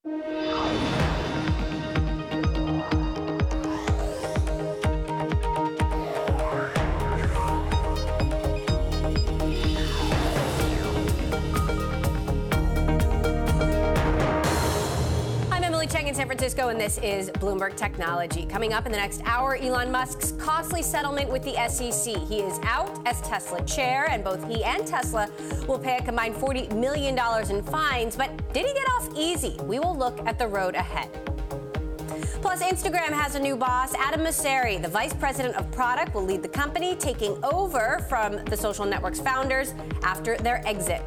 In San Francisco, and this is Bloomberg Technology. Coming up in the next hour, Elon Musk's costly settlement with the SEC. He is out as Tesla chair, and both he and Tesla will pay a combined $40 million in fines. But did he get off easy? We will look at the road ahead. Plus, Instagram has a new boss. Adam Mosseri, the vice president of product, will lead the company, taking over from the social network's founders after their exit.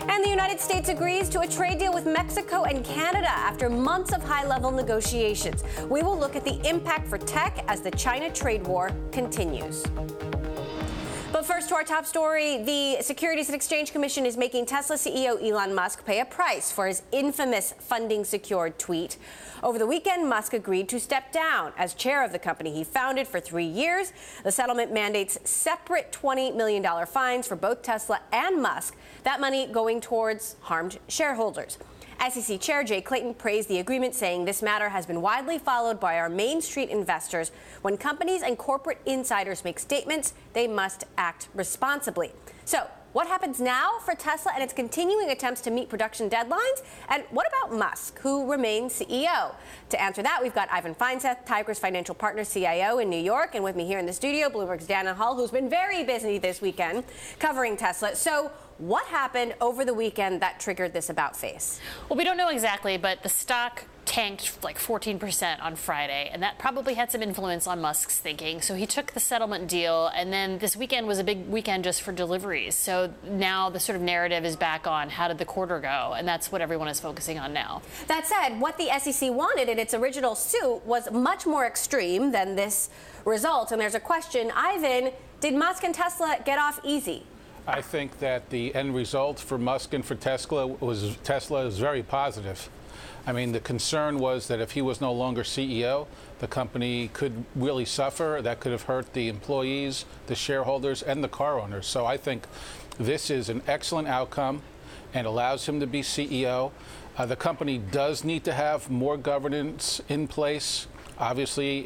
And the United States agrees to a trade deal with Mexico and Canada after months of high-level negotiations. We will look at the impact for tech as the China trade war continues. But first, to our top story, the Securities and Exchange Commission is making Tesla CEO Elon Musk pay a price for his infamous funding-secured tweet. Over the weekend, Musk agreed to step down as chair of the company he founded for 3 years. The settlement mandates separate $20 million fines for both Tesla and Musk, that money going towards harmed shareholders. SEC Chair Jay Clayton praised the agreement, saying this matter has been widely followed by our Main Street investors. When companies and corporate insiders make statements, they must act responsibly. So, what happens now for Tesla and its continuing attempts to meet production deadlines? And what about Musk, who remains CEO? To answer that, we've got Ivan Feinseth, Tiger's financial partner, CIO in New York, and with me here in the studio, Bloomberg's Dana Hull, who's been very busy this weekend covering Tesla. So, what happened over the weekend that triggered this about-face? Well, we don't know exactly, but the stock tanked like 14% on Friday, and that probably had some influence on Musk's thinking. So he took the settlement deal, and then this weekend was a big weekend just for deliveries. So now the sort of narrative is back on how did the quarter go, and that's what everyone is focusing on now. That said, what the SEC wanted in its original suit was much more extreme than this result. And there's a question, Ivan, did Musk and Tesla get off easy? I think that the end result for Musk and for Tesla was very positive. I mean, the concern was that if he was no longer CEO, the company could really suffer. That could have hurt the employees, the shareholders, and the car owners. So I think this is an excellent outcome and allows him to be CEO. The company does need to have more governance in place. Obviously,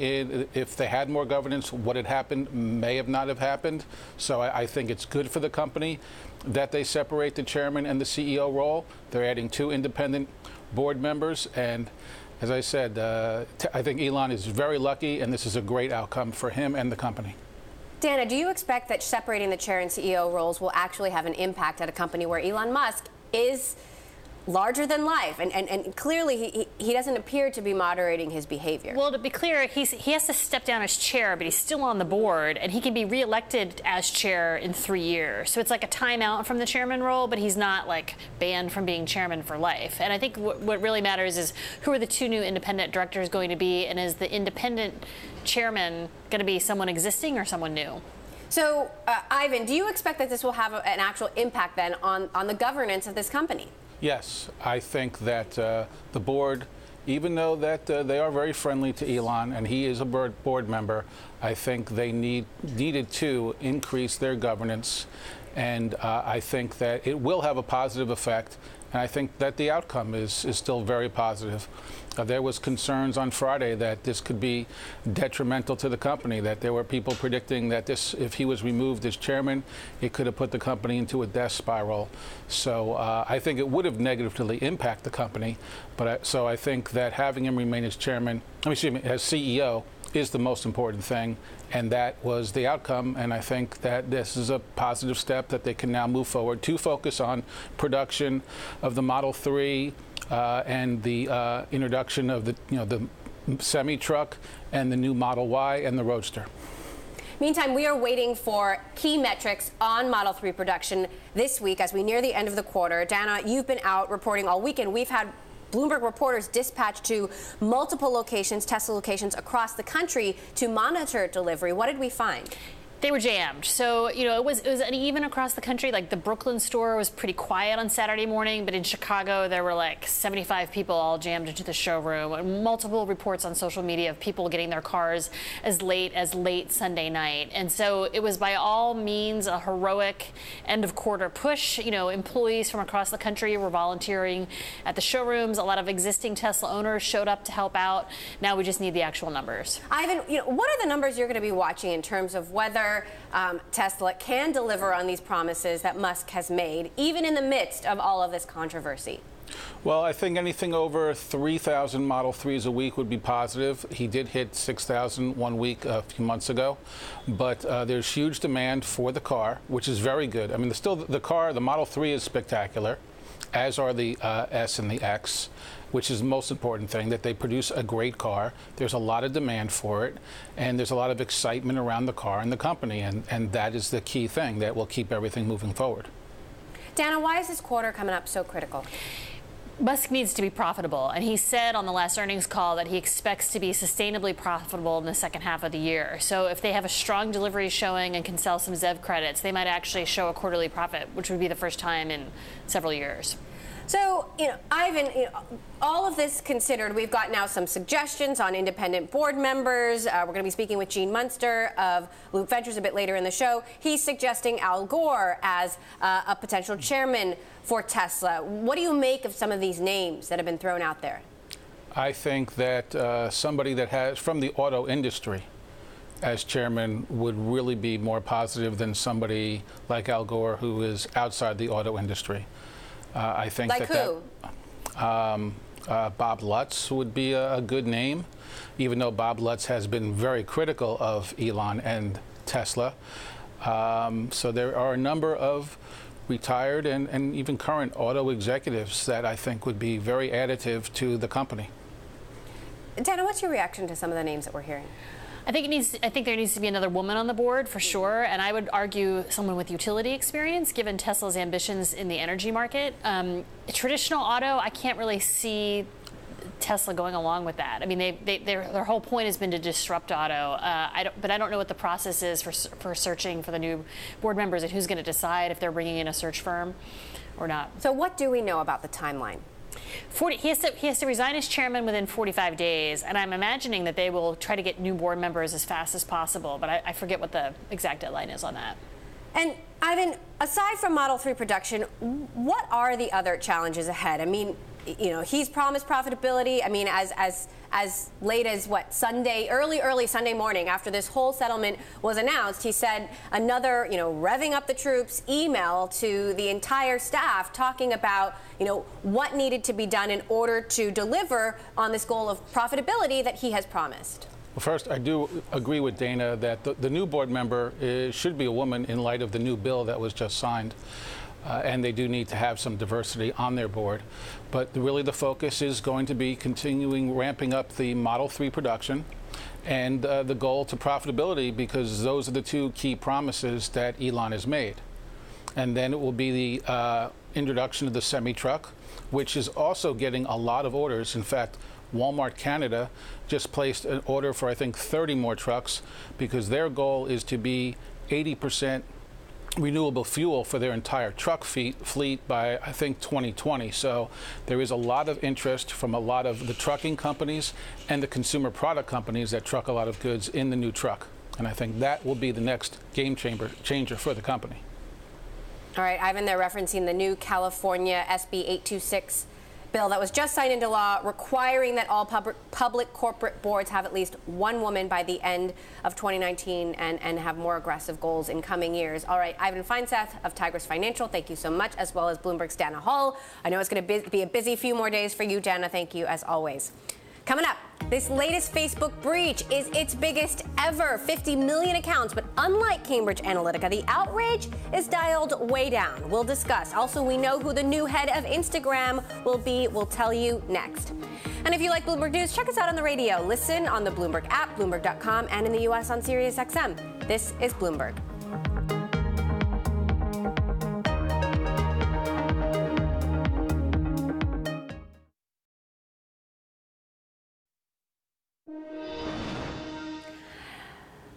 if they had more governance, what had happened may have not have happened. So I think it's good for the company that they separate the chairman and the CEO role. They're adding 2 independent board members. And as I said, I think Elon is very lucky, and this is a great outcome for him and the company. Dana, do you expect that separating the chair and CEO roles will actually have an impact at a company where Elon Musk is larger than life, and clearly he doesn't appear to be moderating his behavior? Well, to be clear, he has to step down as chair, but he's still on the board, and he can be reelected as chair in 3 years. So it's like a timeout from the chairman role, but he's not like banned from being chairman for life. And I think what really matters is who are the 2 new independent directors going to be, and is the independent chairman going to be someone existing or someone new? So, Ivan, do you expect that this will have an actual impact then on the governance of this company? Yes, I think that the board, even though that they are very friendly to Elon and he is a board member, I think they needed to increase their governance, and I think that it will have a positive effect. And I think that the outcome is still very positive. There was concerns on Friday that this could be detrimental to the company, that there were people predicting that this, if he was removed as chairman, it could have put the company into a death spiral. So I think it would have negatively impacted the company. But so I think that having him remain as chairman, as CEO, is the most important thing, and that was the outcome. And I think that this is a positive step that they can now move forward to focus on production of the Model 3 and the introduction of the semi-truck and the new Model Y and the Roadster. Meantime, we are waiting for key metrics on Model 3 production this week as we near the end of the quarter. Dana, you've been out reporting all weekend. We've had Bloomberg reporters dispatched to multiple locations, Tesla locations across the country to monitor delivery. What did we find? They were jammed. So, it was uneven across the country. Like the Brooklyn store was pretty quiet on Saturday morning, but in Chicago there were like 75 people all jammed into the showroom. And multiple reports on social media of people getting their cars as late Sunday night. And so it was by all means a heroic end of quarter push. Employees from across the country were volunteering at the showrooms. A lot of existing Tesla owners showed up to help out. Now we just need the actual numbers. Ivan, what are the numbers you're going to be watching in terms of whether Tesla can deliver on these promises that Musk has made, even in the midst of all of this controversy? Well, I think anything over 3,000 Model 3s a week would be positive. He did hit 6,000 one week a few months ago, but there's huge demand for the car, which is very good. I mean, the Model 3 is spectacular, as are the S and the X, which is the most important thing, that they produce a great car. There's a lot of demand for it, and there's a lot of excitement around the car and the company, and that is the key thing that will keep everything moving forward. Dana, why is this quarter coming up so critical? Musk needs to be profitable, and he said on the last earnings call that he expects to be sustainably profitable in the second half of the year. So if they have a strong delivery showing and can sell some ZEV credits, they might actually show a quarterly profit, which would be the first time in several years. So, Ivan, all of this considered, we've got now some suggestions on independent board members. We're going to be speaking with Gene Munster of Loop Ventures a bit later in the show. He's suggesting Al Gore as a potential chairman for Tesla. What do you make of some of these names that have been thrown out there? I think that somebody that has from the auto industry as chairman would really be more positive than somebody like Al Gore, who is outside the auto industry. I think like who? Bob Lutz would be a good name, even though Bob Lutz has been very critical of Elon and Tesla. So there are a number of retired and even current auto executives that I think would be very additive to the company. Dana, what's your reaction to some of the names that we're hearing? I think there needs to be another woman on the board for sure, and I would argue someone with utility experience, given Tesla's ambitions in the energy market. Traditional auto, I can't really see Tesla going along with that. I mean, their whole point has been to disrupt auto. But I don't know what the process is for searching for the new board members and who's going to decide if they're bringing in a search firm or not. So what do we know about the timeline? He has to resign as chairman within 45 days, and I'm imagining that they will try to get new board members as fast as possible, but I forget what the exact deadline is on that. And Ivan, aside from Model 3 production, what are the other challenges ahead? I mean, he's promised profitability. I mean, as late as early Sunday morning after this whole settlement was announced, he said another, revving up the troops email to the entire staff talking about, what needed to be done in order to deliver on this goal of profitability that he has promised. Well, first, I do agree with Dana that the new board member should be a woman in light of the new bill that was just signed. And they do need to have some diversity on their board. But really the focus is going to be continuing ramping up the Model 3 production and the goal to profitability, because those are the two key promises that Elon has made. And then it will be the introduction of the semi-truck, which is also getting a lot of orders. In fact, Walmart Canada just placed an order for, I think, 30 more trucks, because their goal is to be 80% renewable fuel for their entire truck fleet by, I think, 2020. So there is a lot of interest from a lot of the trucking companies and the consumer product companies that truck a lot of goods in the new truck. And I think that will be the next game changer for the company. All right, Ivan, they're referencing the new California SB 826 bill that was just signed into law, requiring that all public corporate boards have at least one woman by the end of 2019 and have more aggressive goals in coming years. All right, Ivan Feinseth of Tigris Financial, thank you so much, as well as Bloomberg's Dana Hall. I know it's going to be a busy few more days for you, Dana. Thank you, as always. Coming up, this latest Facebook breach is its biggest ever, 50 million accounts. But unlike Cambridge Analytica, the outrage is dialed way down. We'll discuss. Also, we know who the new head of Instagram will be. We'll tell you next. And if you like Bloomberg News, check us out on the radio. Listen on the Bloomberg app, Bloomberg.com, and in the U.S. on SiriusXM. This is Bloomberg.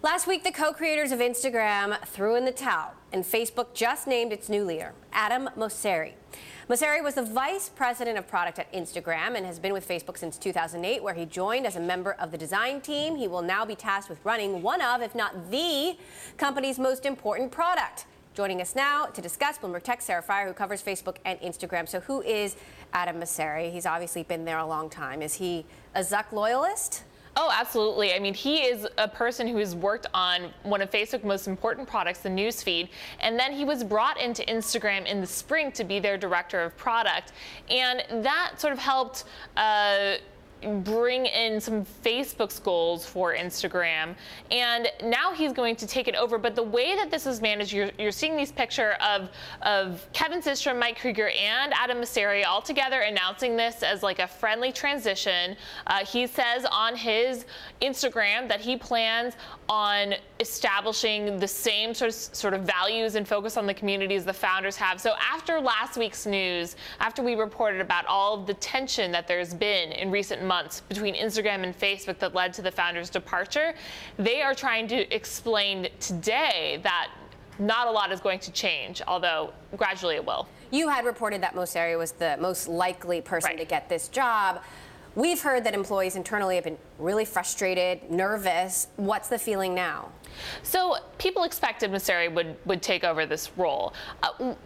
Last week, the co-creators of Instagram threw in the towel, and Facebook just named its new leader, Adam Mosseri. Mosseri was the vice president of product at Instagram and has been with Facebook since 2008, where he joined as a member of the design team. He will now be tasked with running one of, if not the, company's most important product. Joining us now to discuss, Bloomberg Tech's Sarah Friar, who covers Facebook and Instagram. So who is Adam Mosseri? He's obviously been there a long time. Is he a Zuck loyalist? Oh, absolutely. I mean, he is a person who has worked on one of Facebook's most important products, the news feed, and then he was brought into Instagram in the spring to be their director of product, and that sort of helped bring in some Facebook's goals for Instagram, and now he's going to take it over. But the way that this is managed, you're seeing these picture of Kevin Systrom, Mike Krieger, and Adam Mosseri all together announcing this as like a friendly transition. He says on his Instagram that he plans on establishing the same sort of values and focus on the communities the founders have. So after last week's news, after we reported about all of the tension that there's been in recent months between Instagram and Facebook that led to the founders' departure, they are trying to explain today that not a lot is going to change, although gradually it will. You had reported that Mosseri was the most likely person to get this job. We've heard that employees internally have been really frustrated, nervous. What's the feeling now? So people expected Mosseri would take over this role.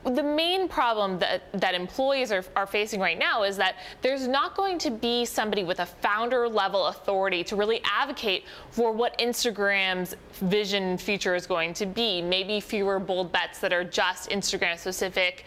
The main problem that employees are facing right now is that there's not going to be somebody with a founder-level authority to really advocate for what Instagram's vision and future is going to be. Maybe fewer bold bets that are just Instagram-specific.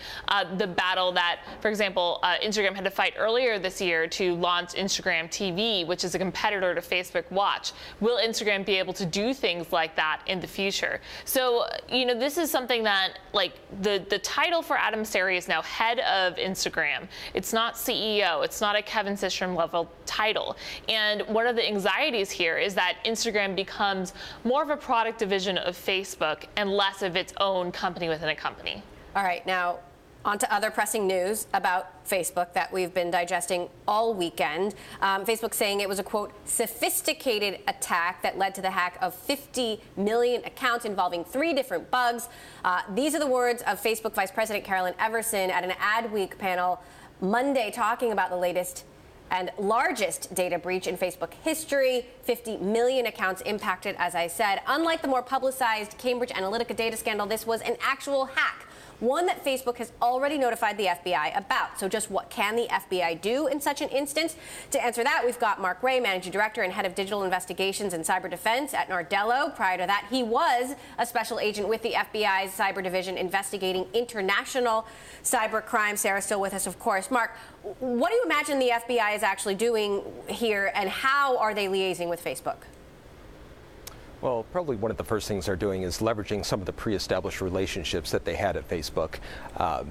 The battle that, for example, Instagram had to fight earlier this year to launch Instagram TV, which is a competitor to Facebook Watch. Will Instagram be able to do things like that in the future? So, this is something that, like, the title for Adam Mosseri is now head of Instagram. It's not CEO. It's not a Kevin Systrom level title. And one of the anxieties here is that Instagram becomes more of a product division of Facebook and less of its own company within a company. All right, now on to other pressing news about Facebook that we've been digesting all weekend. Facebook saying it was a, quote, sophisticated attack that led to the hack of 50 million accounts involving 3 different bugs. These are the words of Facebook Vice President Carolyn Everson at an Adweek panel Monday talking about the latest and largest data breach in Facebook history. 50 million accounts impacted, as I said. Unlike the more publicized Cambridge Analytica data scandal, this was an actual hack, one that Facebook has already notified the FBI about. So just what can the FBI do in such an instance? To answer that, we've got Mark Ray, Managing Director and Head of Digital Investigations and Cyber Defense at Nardello. Prior to that, he was a special agent with the FBI's Cyber Division investigating international cyber crime. Sarah's still with us, of course. Mark, what do you imagine the FBI is actually doing here, and how are they liaising with Facebook? Well, probably one of the first things they're doing is leveraging some of the pre-established relationships that they had at Facebook.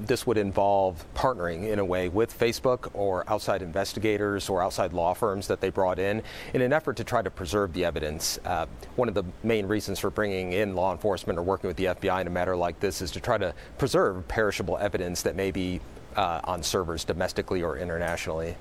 This would involve partnering in a way with Facebook or outside investigators or outside law firms that they brought in an effort to try to preserve the evidence. One of the main reasons for bringing in law enforcement or working with the FBI in a matter like this is to try to preserve perishable evidence that may be on servers domestically or internationally.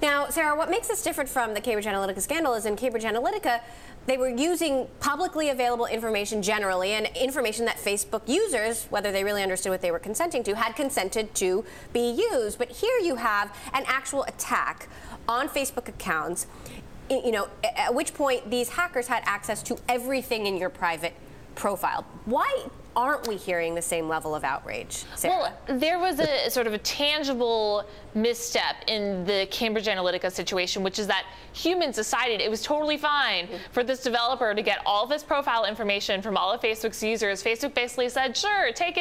Now, Sarah, what makes this different from the Cambridge Analytica scandal is in Cambridge Analytica, they were using publicly available information generally and information that Facebook users, whether they really understood what they were consenting to, had consented to be used. But here you have an actual attack on Facebook accounts, at which point these hackers had access to everything in your private profile. Why aren't we hearing the same level of outrage, Sarah? Well, there was a sort of a tangible misstep in the Cambridge Analytica situation, which is that humans decided it was totally fine for this developer to get all this profile information from all of Facebook's users. Facebook basically said, sure, take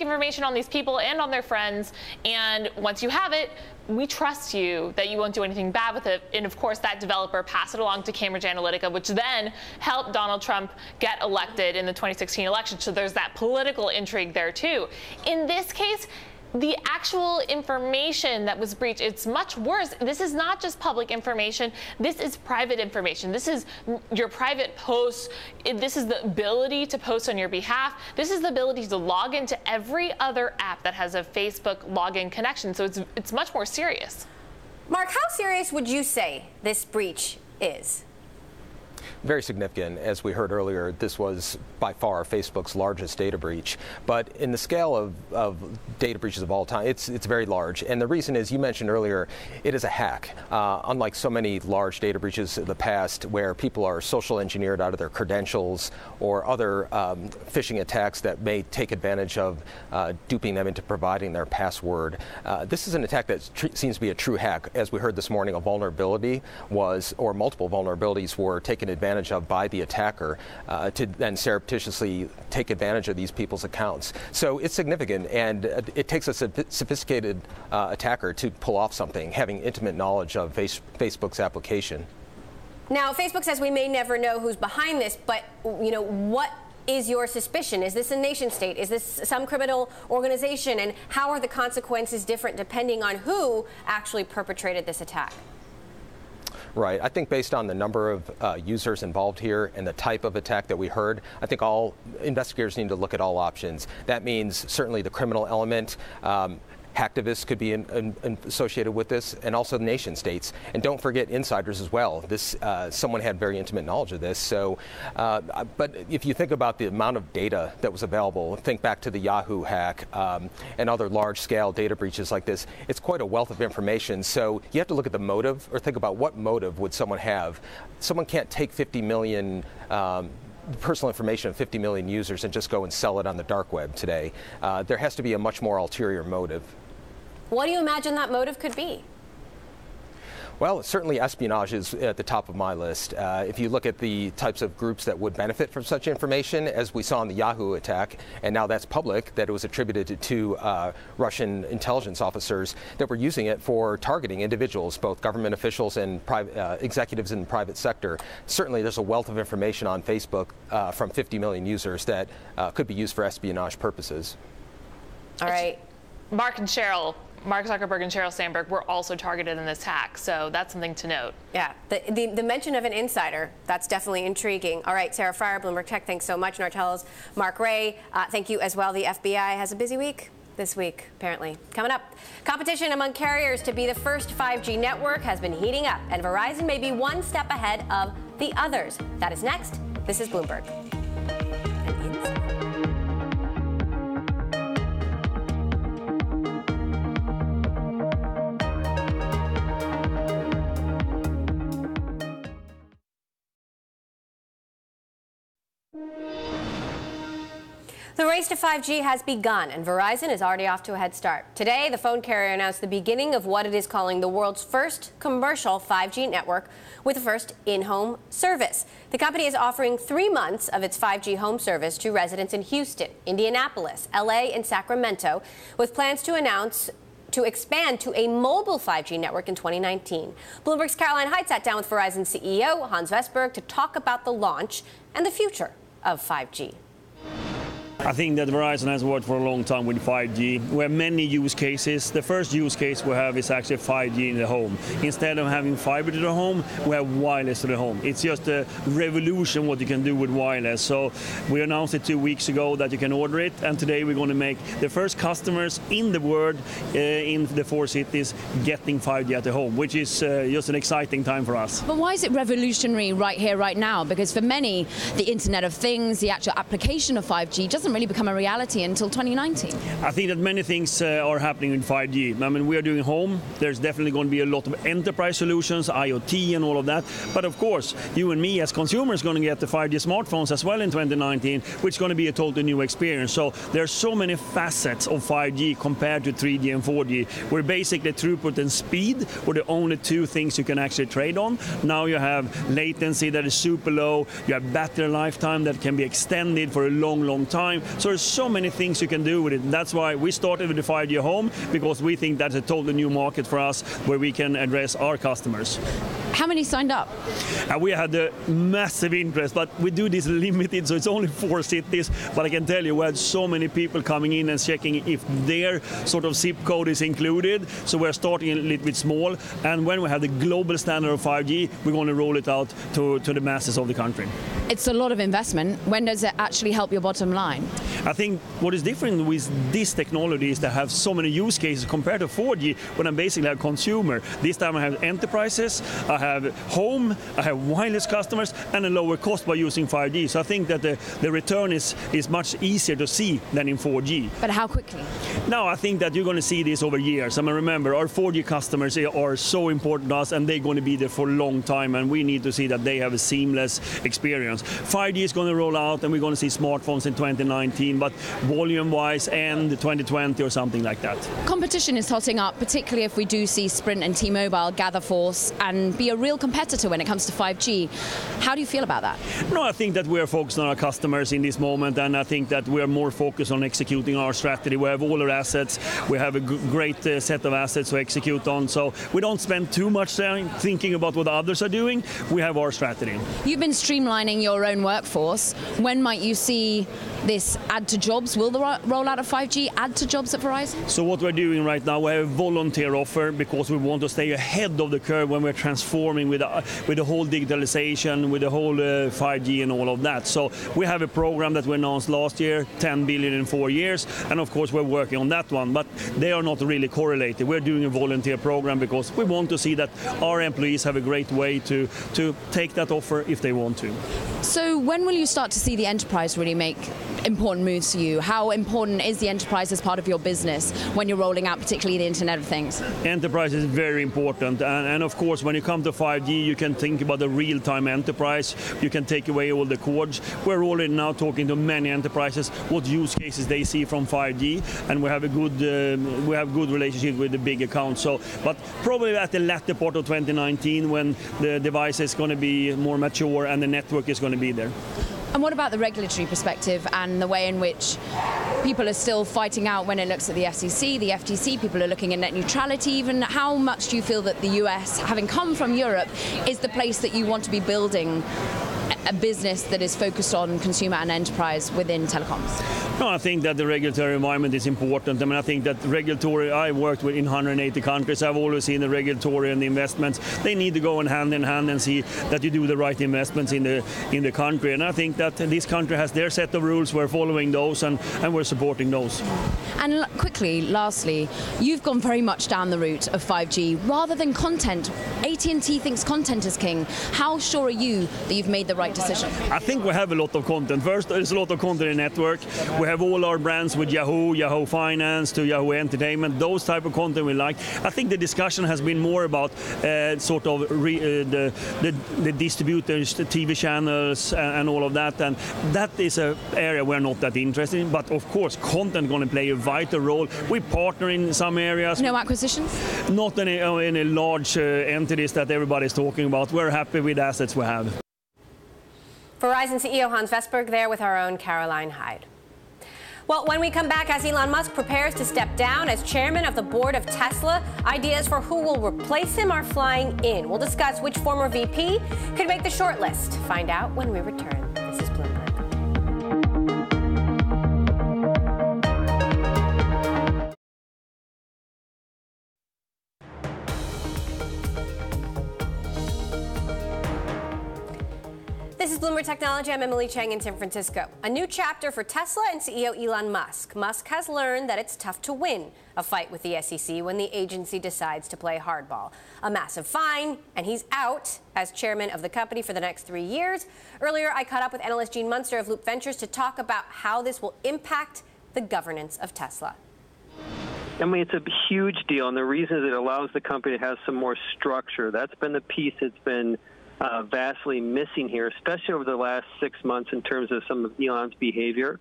information on these people and on their friends, and once you have it, we trust you that you won't do anything bad with it. And of course, that developer passed it along to Cambridge Analytica, which then helped Donald Trump get elected in the 2016 election. So there's that political intrigue there too. In this case, the actual information that was breached, it's much worse. This is not just public information. This is private information. This is your private posts. This is the ability to post on your behalf. This is the ability to log into every other app that has a Facebook login connection. So it's much more serious. Mark, how serious would you say this breach is? Very significant. As we heard earlier, this was by far Facebook's largest data breach. But in the scale of data breaches of all time, it's very large. And the reason is, you mentioned earlier, it is a hack. Unlike so many large data breaches of the past where people are social engineered out of their credentials or other phishing attacks that may take advantage of duping them into providing their password. This is an attack that seems to be a true hack. As we heard this morning, a vulnerability was, or multiple vulnerabilities were taken advantage of by the attacker to then surreptitiously take advantage of these people's accounts. So it's significant, and it takes a sophisticated attacker to pull off something, having intimate knowledge of Facebook's application. Now, Facebook says we may never know who's behind this, but what is your suspicion? Is this a nation state? Is this some criminal organization? And how are the consequences different depending on who actually perpetrated this attack? Right. I think based on the number of users involved here and the type of attack that we heard, I think all investigators need to look at all options. That means certainly the criminal element. Hacktivists could be associated with this, and also nation states. And don't forget insiders as well. This someone had very intimate knowledge of this. So, but if you think about the amount of data that was available, think back to the Yahoo hack and other large-scale data breaches like this. It's quite a wealth of information. So you have to look at the motive, or think about what motive would someone have. Someone can't take 50 million. Personal information of 50 million users and just go and sell it on the dark web today. There has to be a much more ulterior motive. What do you imagine that motive could be? Well, certainly espionage is at the top of my list. If you look at the types of groups that would benefit from such information, as we saw in the Yahoo attack, and now that's public, that it was attributed to Russian intelligence officers that were using it for targeting individuals, both government officials and executives in the private sector. Certainly there's a wealth of information on Facebook from 50 million users that could be used for espionage purposes. All right. Mark Zuckerberg and Sheryl Sandberg were also targeted in this hack, so that's something to note. Yeah, the mention of an insider, that's definitely intriguing. All right, Sarah Fryer, Bloomberg Tech, thanks so much. Nartello's Mark Ray, thank you as well. The FBI has a busy week this week, apparently. Coming up, competition among carriers to be the first 5G network has been heating up, and Verizon may be one step ahead of the others. That is next. This is Bloomberg. The race to 5G has begun, and Verizon is already off to a head start. Today, the phone carrier announced the beginning of what it is calling the world's first commercial 5G network with the first in-home service. The company is offering 3 months of its 5G home service to residents in Houston, Indianapolis, LA, and Sacramento, with plans to expand to a mobile 5G network in 2019. Bloomberg's Caroline Height sat down with Verizon CEO Hans Vestberg to talk about the launch and the future of 5G. I think that Verizon has worked for a long time with 5G. We have many use cases. The first use case we have is actually 5G in the home. Instead of having fiber to the home, we have wireless to the home. It's just a revolution what you can do with wireless. So we announced it 2 weeks ago that you can order it, and today we're going to make the first customers in the world in the 4 cities getting 5G at the home, which is just an exciting time for us. But why is it revolutionary right here, right now? Because for many, the Internet of Things, the actual application of 5G doesn't really become a reality until 2019. I think that many things are happening in 5G. I mean, we are doing home. There's definitely going to be a lot of enterprise solutions, IoT and all of that. But of course, you and me as consumers are going to get the 5G smartphones as well in 2019, which is going to be a totally new experience. So there are so many facets of 5G compared to 3G and 4G, where basically throughput and speed were the only two things you can actually trade on. Now you have latency that is super low. You have battery lifetime that can be extended for a long, long time. So there's so many things you can do with it. And that's why we started with the 5G home, because we think that's a totally new market for us where we can address our customers. How many signed up? We had a massive interest, but we do this limited, so it's only 4 cities. But I can tell you, we had so many people coming in and checking if their sort of zip code is included. So we're starting a little bit small. And when we have the global standard of 5G, we're going to roll it out to the masses of the country. It's a lot of investment. When does it actually help your bottom line? I think what is different with this technology is that I have so many use cases compared to 4G when I'm basically a consumer. This time I have enterprises, I have home, I have wireless customers, and a lower cost by using 5G. So I think that the return is much easier to see than in 4G. But how quickly? Now, I think that you're going to see this over years. I mean, remember, our 4G customers are so important to us, and they're going to be there for a long time, and we need to see that they have a seamless experience. 5G is going to roll out, and we're going to see smartphones in 2019, but volume-wise, end 2020 or something like that. Competition is hotting up, particularly if we do see Sprint and T-Mobile gather force and be a real competitor when it comes to 5G. How do you feel about that? No, I think that we're focused on our customers in this moment, and I think that we're more focused on executing our strategy. We have all our assets. We have a great set of assets to execute on, so we don't spend too much time thinking about what others are doing. We have our strategy. You've been streamlining your own workforce. When might you see this add to jobs? Will the rollout of 5G add to jobs at Verizon? So what we're doing right now, we have a volunteer offer because we want to stay ahead of the curve when we're transforming with the whole digitalization, with the whole 5G and all of that. So we have a program that we announced last year, 10 billion in 4 years, and of course we're working on that one, but they are not really correlated. We're doing a volunteer program because we want to see that our employees have a great way to take that offer if they want to. So when will you start to see the enterprise really make important moves for you? How important is the enterprise as part of your business when you're rolling out particularly the Internet of Things? Enterprise is very important, and of course when you come to 5G you can think about the real-time enterprise. You can take away all the cords. We're already now talking to many enterprises what use cases they see from 5G, and we have a good relationship with the big accounts. So, but probably at the latter part of 2019 when the device is going to be more mature and the network is going to be there. And what about the regulatory perspective and the way in which people are still fighting out when it looks at the SEC, the FTC, people are looking at net neutrality even? How much do you feel that the US, having come from Europe, is the place that you want to be building a business that is focused on consumer and enterprise within telecoms? No, I think that the regulatory environment is important. I mean, I think that regulatory, I worked with in 180 countries. I've always seen the regulatory and the investments. They need to go hand in hand and see that you do the right investments in the country. And I think that this country has their set of rules. We're following those and we're supporting those. And quickly, lastly, you've gone very much down the route of 5G rather than content. AT&T thinks content is king. How sure are you that you've made the right decision? I think we have a lot of content. First, there's a lot of content in network. We have all our brands with Yahoo Finance to Yahoo Entertainment, those type of content we like. I think the discussion has been more about sort of the distributors, the TV channels and all of that, and that is an area we're not that interested in, but of course content going to play a vital role. We partner in some areas. No acquisitions? Not any large entities that everybody's talking about. We're happy with the assets we have. Verizon CEO Hans Vestberg there with our own Caroline Hyde. Well, when we come back, as Elon Musk prepares to step down as chairman of the board of Tesla, ideas for who will replace him are flying in. We'll discuss which former VP could make the short list. Find out when we return. This is Bloomberg. This is Bloomberg Technology. I'm Emily Chang in San Francisco. A new chapter for Tesla and CEO Elon Musk. Musk has learned that it's tough to win a fight with the SEC when the agency decides to play hardball. A massive fine, and he's out as chairman of the company for the next 3 years. Earlier, I caught up with analyst Gene Munster of Loop Ventures to talk about how this will impact the governance of Tesla. I mean, it's a huge deal, and the reason is it allows the company to have some more structure. That's been the piece that's been vastly missing here, especially over the last 6 months in terms of some of Elon's behavior.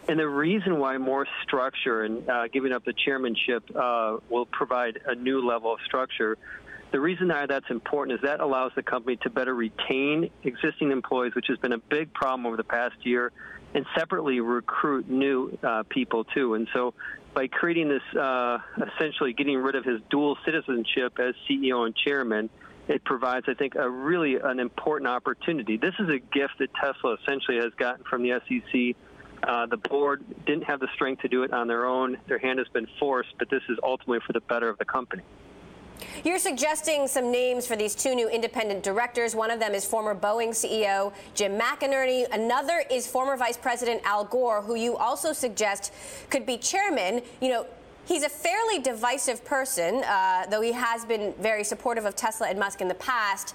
And the reason why more structure and giving up the chairmanship will provide a new level of structure, the reason why that's important is that allows the company to better retain existing employees, which has been a big problem over the past year, and separately recruit new people too. And so by creating this, essentially getting rid of his dual citizenship as CEO and chairman, it provides, I think, an important opportunity. This is a gift that Tesla essentially has gotten from the SEC. The board didn't have the strength to do it on their own. Their hand has been forced, but this is ultimately for the better of the company. You're suggesting some names for these two new independent directors. One of them is former Boeing CEO Jim McInerney. Another is former Vice President Al Gore, who you also suggest could be chairman. You know, He's a fairly divisive person, though he has been very supportive of Tesla and Musk in the past.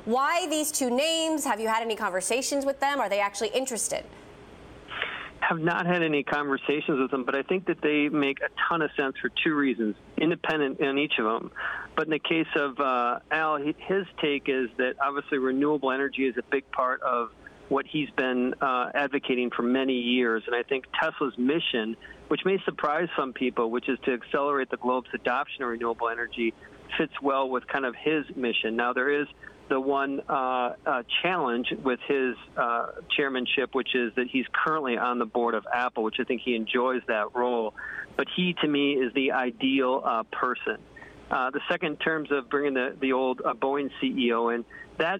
Why these two names? Have you had any conversations with them? Are they actually interested? Have not had any conversations with them, but I think that they make a ton of sense for two reasons, independent in each of them. But in the case of Al, his take is that obviously renewable energy is a big part of what he's been advocating for many years. And I think Tesla's mission, which may surprise some people, which is to accelerate the globe's adoption of renewable energy, fits well with kind of his mission. Now, there is the one challenge with his chairmanship, which is that he's currently on the board of Apple, which I think he enjoys that role. But he, to me, is the ideal person. The second, in terms of bringing the old Boeing CEO in, that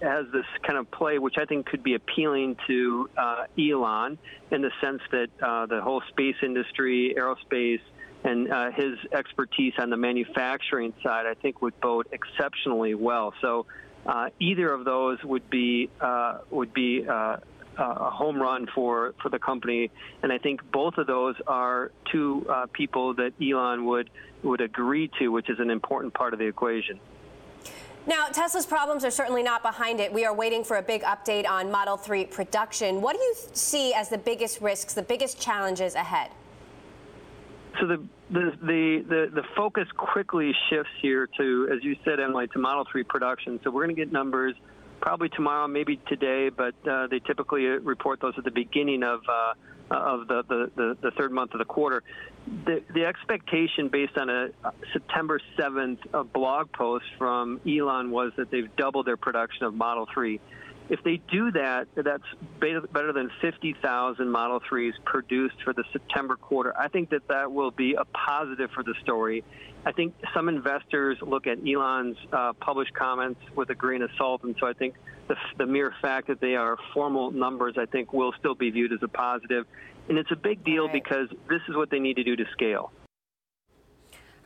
has this kind of play, which I think could be appealing to Elon in the sense that the whole space industry, aerospace, and his expertise on the manufacturing side, I think, would bode exceptionally well. So either of those would be a home run for the company, and I think both of those are two people that Elon would agree to, which is an important part of the equation. Now, Tesla's problems are certainly not behind it. We are waiting for a big update on Model 3 production. What do you see as the biggest risks, the biggest challenges ahead? So the focus quickly shifts here to, as you said, Emily, to Model 3 production. So we're going to get numbers probably tomorrow, maybe today, but they typically report those at the beginning of the third month of the quarter. The expectation based on a September 7th blog post from Elon was that they've doubled their production of Model 3. If they do that, that's better than 50,000 Model 3s produced for the September quarter. I think that will be a positive for the story. I think some investors look at Elon's published comments with a grain of salt, and so I think the mere fact that they are formal numbers, I think, will still be viewed as a positive. And it's a big deal because this is what they need to do to scale.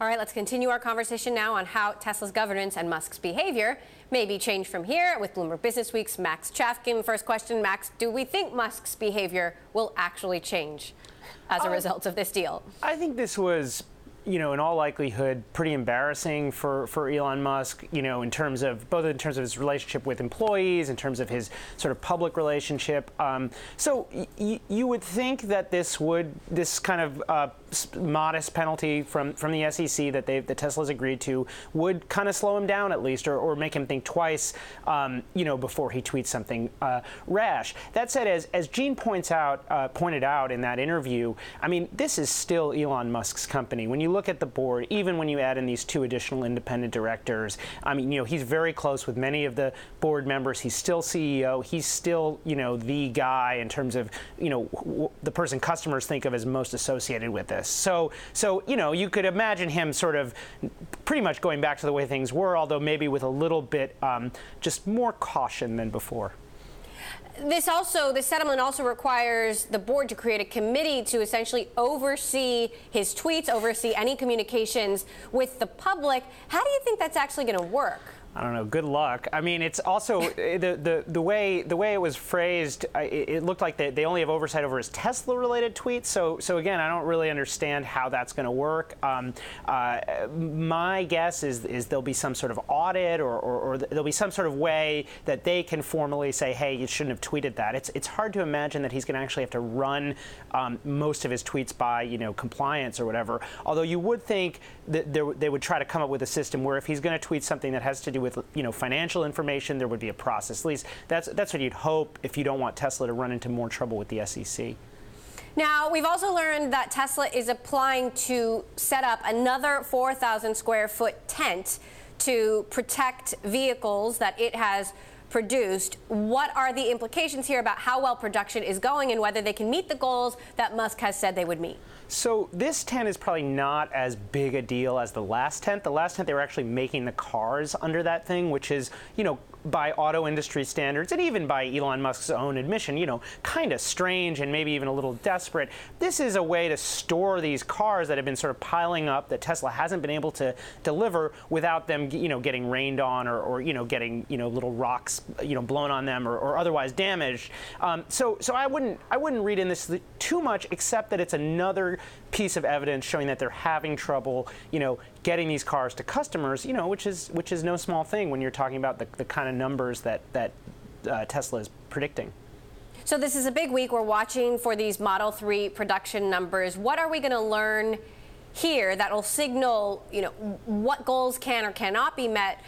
All right, let's continue our conversation now on how Tesla's governance and Musk's behavior may be changed from here with Bloomberg Business Week's Max Chafkin. First question, Max, do we think Musk's behavior will actually change as a result of this deal? I think this was, in all likelihood, pretty embarrassing for Elon Musk, in terms of his relationship with employees, in terms of his sort of public relationship. So you would think that this kind of modest penalty from the SEC that Tesla's agreed to would kind of slow him down at least, or make him think twice, before he tweets something rash. That said, as Gene pointed out in that interview, I mean, this is still Elon Musk's company. When you look at the board, even when you add in these two additional independent directors, I mean, he's very close with many of the board members. He's still CEO. He's still, the guy in terms of, the person customers think of as most associated with this. So you could imagine him sort of pretty much going back to the way things were, although maybe with a little bit just more caution than before. This settlement also requires the board to create a committee to essentially oversee his tweets, oversee any communications with the public. How do you think that's actually going to work? I don't know. Good luck. I mean, it's also the way it was phrased. It looked like they only have oversight over his Tesla-related tweets. So again, I don't really understand how that's going to work. My guess is there'll be some sort of audit, or there'll be some sort of way that they can formally say, hey, you shouldn't have tweeted that. It's hard to imagine that he's going to actually have to run most of his tweets by compliance or whatever. Although you would think that they would try to come up with a system where if he's going to tweet something that has to do with financial information, there would be a process. At least that's what you'd hope if you don't want Tesla to run into more trouble with the SEC. Now, we've also learned that Tesla is applying to set up another 4,000 square foot tent to protect vehicles that it has produced. What are the implications here about how well production is going and whether they can meet the goals that Musk has said they would meet? So this tent is probably not as big a deal as the last tent. The last tent, they were actually making the cars under that thing, which is, by auto industry standards, and even by Elon Musk's own admission, kind of strange and maybe even a little desperate. This is a way to store these cars that have been sort of piling up that Tesla hasn't been able to deliver without them, getting rained on or getting, little rocks blown on them or otherwise damaged. So I wouldn't read in this too much, except that it's another piece of evidence showing that they're having trouble, getting these cars to customers, which is no small thing when you're talking about the kind of numbers that Tesla is predicting. So this is a big week. We're watching for these Model 3 production numbers. What are we going to learn here that will signal, what goals can or cannot be met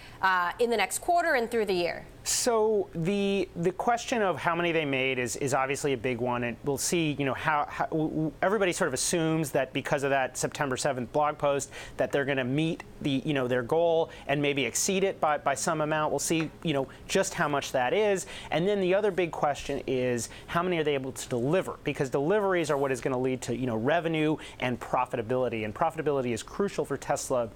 in the next quarter and through the year? So the question of how many they made is obviously a big one, and we'll see. How everybody sort of assumes that because of that September 7th blog post that they're going to meet their goal and maybe exceed it by some amount. We'll see just how much that is, and then the other big question is how many are they able to deliver, because deliveries are what is going to lead to revenue and profitability, and profitability is crucial for Tesla.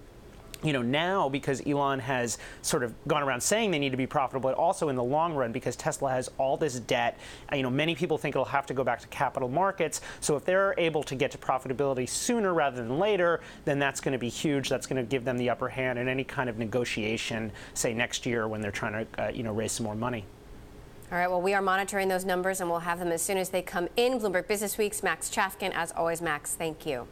Now, because Elon has sort of gone around saying they need to be profitable, but also in the long run because Tesla has all this debt. Many people think it'll have to go back to capital markets. So if they're able to get to profitability sooner rather than later, then that's going to be huge. That's going to give them the upper hand in any kind of negotiation, say next year when they're trying to raise some more money. All right, well, we are monitoring those numbers, and we'll have them as soon as they come in. Bloomberg Business Week's Max Chafkin. As always, Max, thank you.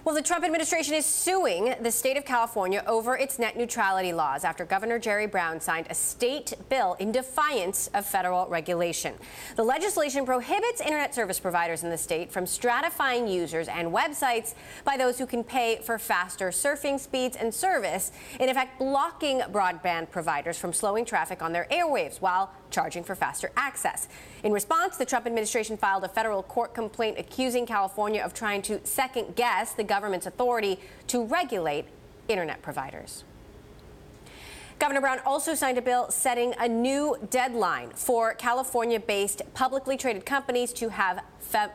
Well, the Trump administration is suing the state of California over its net neutrality laws after Governor Jerry Brown signed a state bill in defiance of federal regulation. The legislation prohibits internet service providers in the state from stratifying users and websites by those who can pay for faster surfing speeds and service, in effect blocking broadband providers from slowing traffic on their airwaves while charging for faster access. In response, the Trump administration filed a federal court complaint accusing California of trying to second-guess the government's authority to regulate internet providers. Governor Brown also signed a bill setting a new deadline for California-based publicly traded companies to have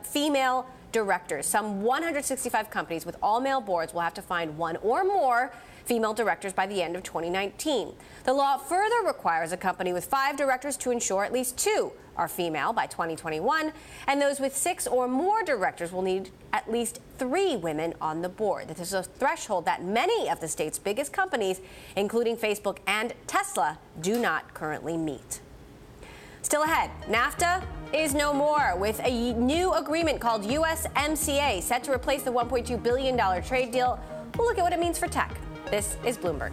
female directors. Some 165 companies with all-male boards will have to find one or more female directors by the end of 2019. The law further requires a company with 5 directors to ensure at least 2 are female by 2021, and those with 6 or more directors will need at least 3 women on the board. This is a threshold that many of the state's biggest companies, including Facebook and Tesla, do not currently meet. Still ahead, NAFTA is no more, with a new agreement called USMCA set to replace the $1.2 billion trade deal. We'll look at what it means for tech. This is Bloomberg.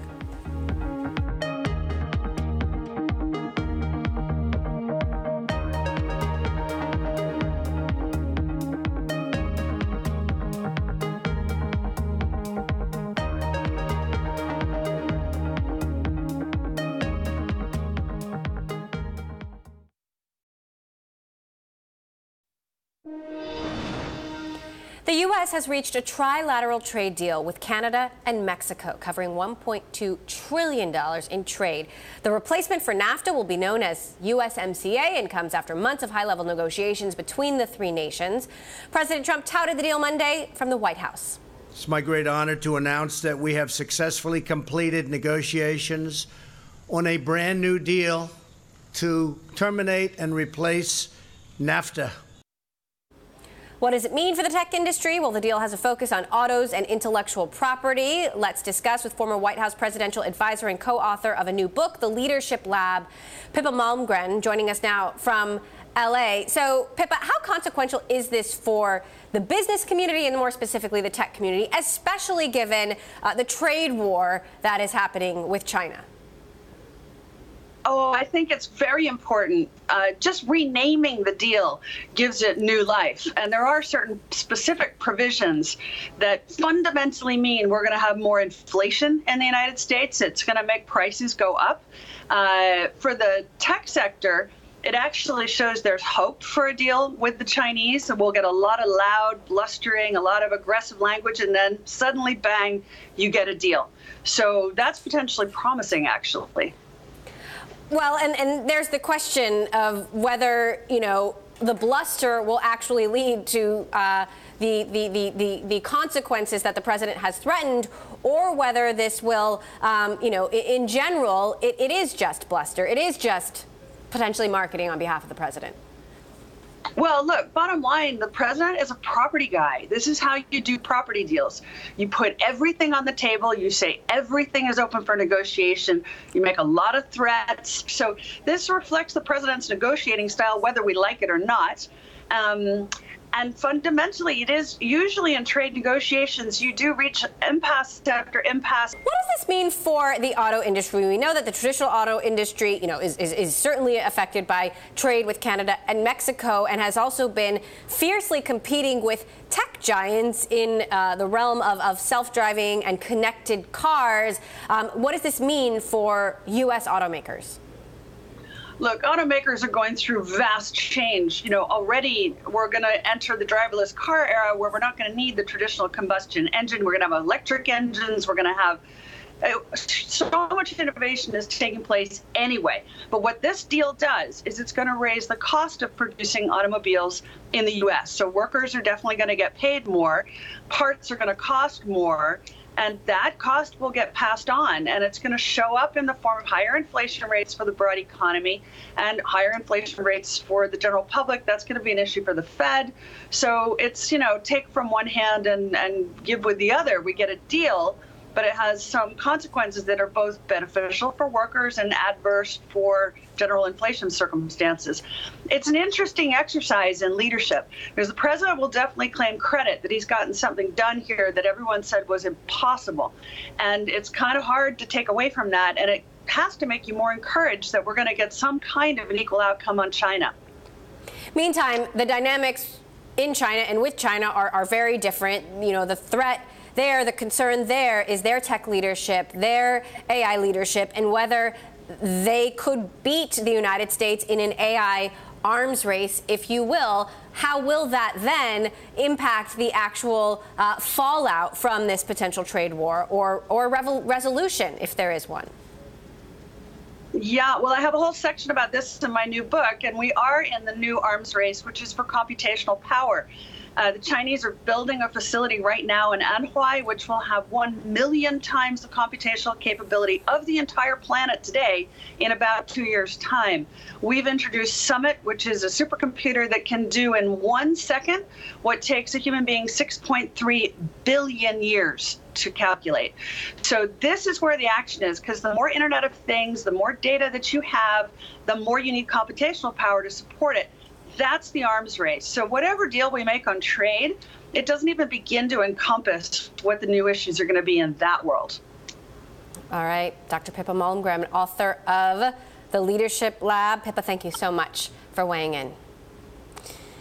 The U.S. has reached a trilateral trade deal with Canada and Mexico, covering $1.2 trillion in trade. The replacement for NAFTA will be known as USMCA and comes after months of high-level negotiations between the 3 nations. President Trump touted the deal Monday from the White House. It's my great honor to announce that we have successfully completed negotiations on a brand new deal to terminate and replace NAFTA. What does it mean for the tech industry? Well, the deal has a focus on autos and intellectual property. Let's discuss with former White House presidential advisor and co-author of a new book, The Leadership Lab, Pippa Malmgren, joining us now from L.A. So, Pippa, how consequential is this for the business community and more specifically the tech community, especially given the trade war that is happening with China? Oh, I think it's very important. Just renaming the deal gives it new life. And there are certain specific provisions that fundamentally mean we're going to have more inflation in the United States. It's going to make prices go up. For the tech sector, it actually shows there's hope for a deal with the Chinese. We'll get a lot of loud blustering, a lot of aggressive language, and then suddenly, bang, you get a deal. So that's potentially promising, actually. Well, and there's the question of whether, the bluster will actually lead to the consequences that the president has threatened, or whether this will, in general, it is just bluster. It is just potentially marketing on behalf of the president. Well, look, bottom line, the president is a property guy. This is how you do property deals. You put everything on the table. You say everything is open for negotiation. You make a lot of threats. So this reflects the president's negotiating style, whether we like it or not. And fundamentally, it is usually in trade negotiations, you do reach impasse after impasse. What does this mean for the auto industry? We know that the traditional auto industry, is certainly affected by trade with Canada and Mexico, and has also been fiercely competing with tech giants in the realm of self-driving and connected cars. What does this mean for U.S. automakers? Look, automakers are going through vast change. Already we're going to enter the driverless car era where we're not going to need the traditional combustion engine. We're going to have electric engines. We're going to have so much innovation is taking place anyway. But what this deal does is it's going to raise the cost of producing automobiles in the U.S. So workers are definitely going to get paid more. Parts are going to cost more. And that cost will get passed on, and it's going to show up in the form of higher inflation rates for the broad economy and higher inflation rates for the general public. That's going to be an issue for the Fed. So it's, take from one hand and give with the other. We get a deal, but it has some consequences that are both beneficial for workers and adverse for general inflation circumstances. It's an interesting exercise in leadership because the president will definitely claim credit that he's gotten something done here that everyone said was impossible. And it's kind of hard to take away from that. And it has to make you more encouraged that we're going to get some kind of an equal outcome on China. Meantime, the dynamics in China and with China are very different. The threat there, the concern there is their tech leadership, their AI leadership, and whether they could beat the United States in an AI arms race, if you will. How will that then impact the actual fallout from this potential trade war or resolution, if there is one? Yeah, well, I have a whole section about this in my new book, and we are in the new arms race, which is for computational power. The Chinese are building a facility right now in Anhui, which will have 1 million times the computational capability of the entire planet today in about 2 years' time. We've introduced Summit, which is a supercomputer that can do in 1 second what takes a human being 6.3 billion years to calculate. So this is where the action is, because the more Internet of Things, the more data that you have, the more you need computational power to support it. That's the arms race. So whatever deal we make on trade, it doesn't even begin to encompass what the new issues are going to be in that world. All right. Dr. Pippa Malmgren, author of The Leadership Lab. Pippa, thank you so much for weighing in.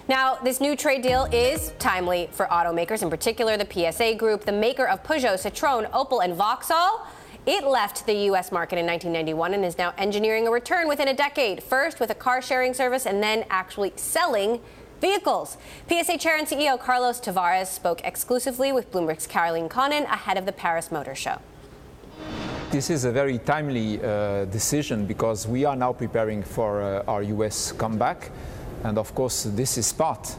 Now, this new trade deal is timely for automakers, in particular the PSA Group, the maker of Peugeot, Citroën, Opel, and Vauxhall. It left the U.S. market in 1991 and is now engineering a return within a decade, first with a car-sharing service and then actually selling vehicles. PSA Chair and CEO Carlos Tavares spoke exclusively with Bloomberg's Caroline Connan ahead of the Paris Motor Show. This is a very timely decision because we are now preparing for our U.S. comeback. And of course, this is part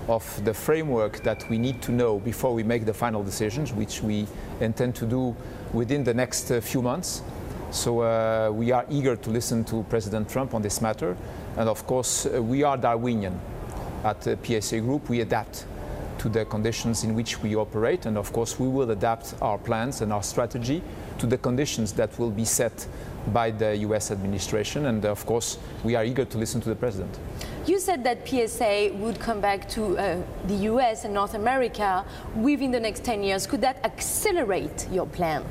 of the framework that we need to know before we make the final decisions, which we intend to do within the next few months. So we are eager to listen to President Trump on this matter. And of course, we are Darwinian at PSA Group. We adapt to the conditions in which we operate. And of course, we will adapt our plans and our strategy to the conditions that will be set by the US administration. And of course, we are eager to listen to the President. You said that PSA would come back to the US and North America within the next 10 years. Could that accelerate your plan?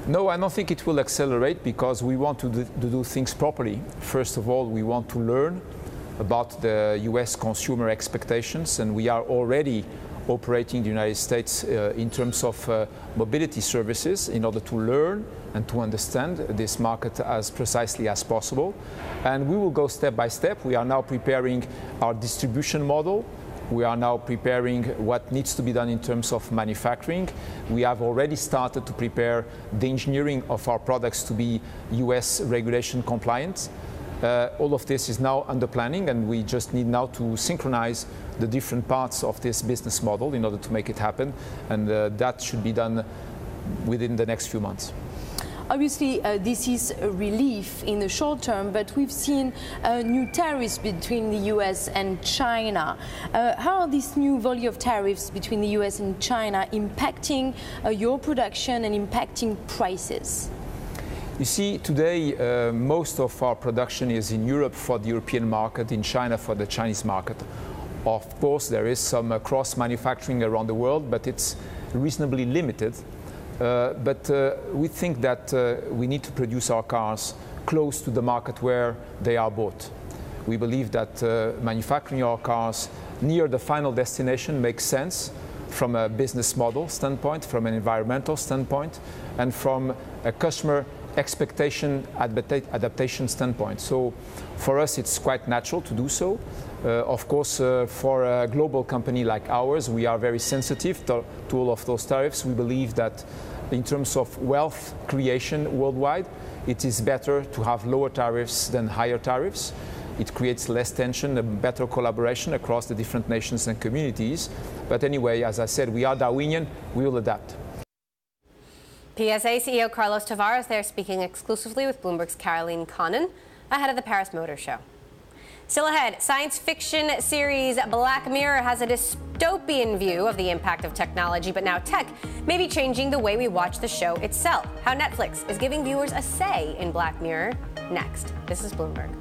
No, I don't think it will accelerate because we want to do things properly. First of all, we want to learn about the US consumer expectations, and we are already operating in the United States in terms of mobility services in order to learn and to understand this market as precisely as possible. And we will go step by step. We are now preparing our distribution model. We are now preparing what needs to be done in terms of manufacturing. We have already started to prepare the engineering of our products to be US regulation compliant. All of this is now under planning, and we just need now to synchronize the different parts of this business model in order to make it happen. And that should be done within the next few months. Obviously, this is a relief in the short term, but we've seen new tariffs between the US and China. How are these new volume of tariffs between the US and China impacting your production and impacting prices? You see, today most of our production is in Europe for the European market, in China for the Chinese market. Of course, there is some cross-manufacturing around the world, but it's reasonably limited. But we think that we need to produce our cars close to the market where they are bought. We believe that manufacturing our cars near the final destination makes sense from a business model standpoint, from an environmental standpoint, and from a customer expectation adaptation standpoint. So for us it's quite natural to do so. Of course, for a global company like ours, we are very sensitive to all of those tariffs. We believe that in terms of wealth creation worldwide, it is better to have lower tariffs than higher tariffs. It creates less tension and better collaboration across the different nations and communities. But anyway, as I said, we are Darwinian, we will adapt. PSA CEO Carlos Tavares there speaking exclusively with Bloomberg's Caroline Connon ahead of the Paris Motor Show. Still ahead, science fiction series Black Mirror has a dystopian view of the impact of technology, but now tech may be changing the way we watch the show itself. How Netflix is giving viewers a say in Black Mirror next. This is Bloomberg.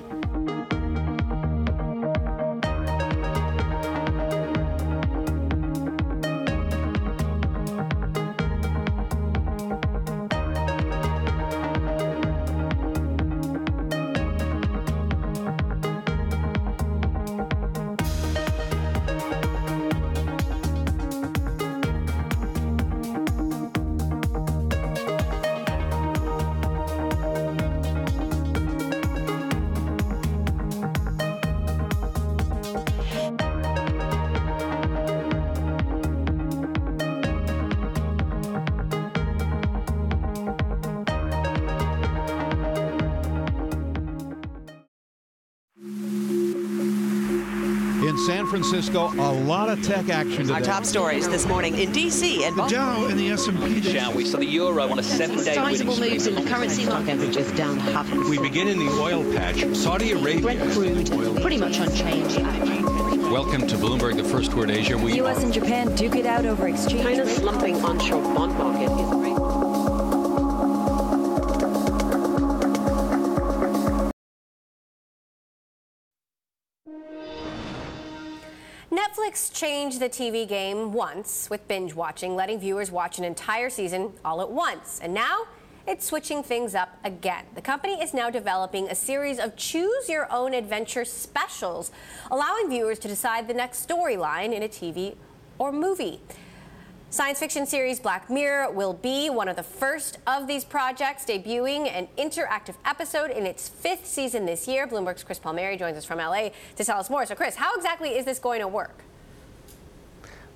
San Francisco, a lot of tech action today. Our top stories this morning in D.C. and the Dow and the S&P. Shall we? So the euro on a 7-day sizable moves in currency market averages down half. We begin in the oil patch. Saudi Arabia. Brent crude pretty much unchanged. Welcome to Bloomberg, the first word Asia. U.S. and Japan duke it out over exchange. China's slumping onshore bond market is great. Netflix changed the TV game once with binge watching, letting viewers watch an entire season all at once. And now it's switching things up again. The company is now developing a series of choose-your-own-adventure specials, allowing viewers to decide the next storyline in a TV or movie. Science fiction series Black Mirror will be one of the first of these projects, debuting an interactive episode in its 5th season this year. Bloomberg's Chris Palmieri joins us from LA to tell us more. So Chris, how exactly is this going to work?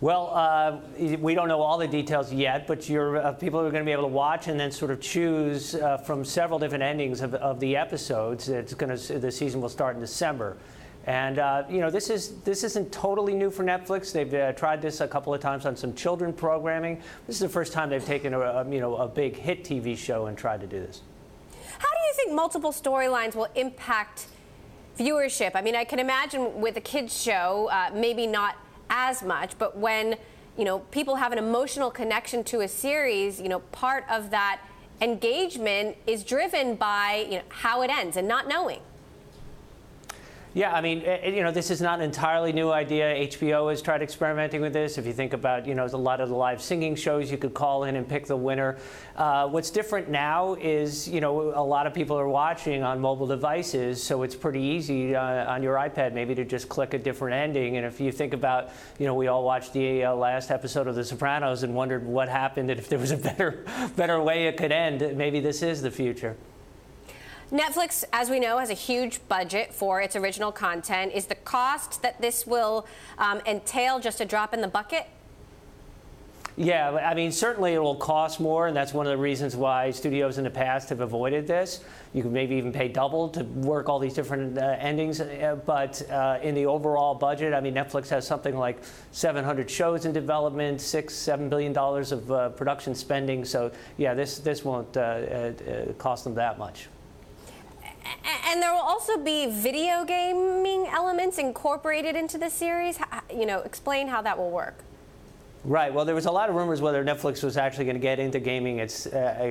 Well, we don't know all the details yet, but people are going to be able to watch and then sort of choose from several different endings of the episodes. The season will start in December. And this isn't totally new for Netflix. They've tried this a couple of times on some children programming. This is the first time they've taken a big hit TV show and tried to do this. How do you think multiple storylines will impact viewership? I mean, I can imagine with a kids show, maybe not as much, but when people have an emotional connection to a series, part of that engagement is driven by how it ends and not knowing. Yeah, I mean, this is not an entirely new idea. HBO has tried experimenting with this. If you think about, a lot of the live singing shows, you could call in and pick the winner. What's different now is, a lot of people are watching on mobile devices, so it's pretty easy on your iPad maybe to just click a different ending. And if you think about, we all watched the last episode of The Sopranos and wondered what happened and if there was a better way it could end, maybe this is the future. Netflix, as we know, has a huge budget for its original content. Is the cost that this will entail just a drop in the bucket? Yeah, I mean, certainly it will cost more, and that's one of the reasons why studios in the past have avoided this. You could maybe even pay double to work all these different endings, but in the overall budget, I mean, Netflix has something like 700 shows in development, $6-7 billion of production spending. So, yeah, this won't cost them that much. And there will also be video gaming elements incorporated into the series. You know, explain how that will work. Right. Well, there was a lot of rumors whether Netflix was actually going to get into gaming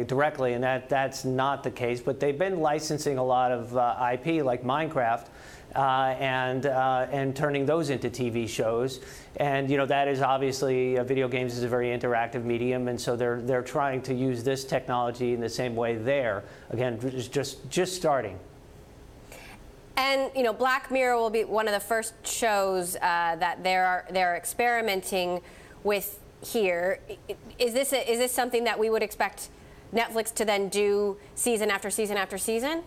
directly, and that's not the case. But they've been licensing a lot of IP like Minecraft and turning those into TV shows. And you know that is obviously video games is a very interactive medium, and so they're trying to use this technology in the same way there. Again, just starting. And you know, Black Mirror will be one of the first shows that they're experimenting with here. Is this something that we would expect Netflix to then do season after season after season?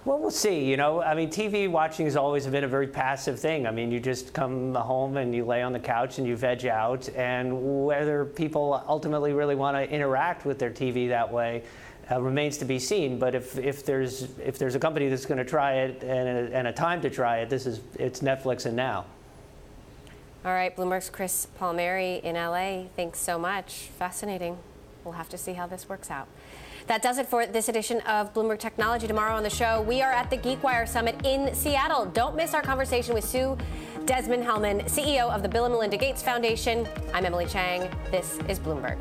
Well, we'll see. You know, I mean, TV watching has always been a very passive thing. I mean, you just come home and you lay on the couch and you veg out. And whether people ultimately really want to interact with their TV that way remains to be seen. But if there's a company that's going to try it and a time to try it, it's Netflix and now. All right, Bloomberg's Chris Palmieri in LA. Thanks so much. Fascinating. We'll have to see how this works out. That does it for this edition of Bloomberg Technology. Tomorrow on the show, we are at the GeekWire Summit in Seattle. Don't miss our conversation with Sue Desmond-Hellmann, CEO of the Bill and Melinda Gates Foundation. I'm Emily Chang. This is Bloomberg.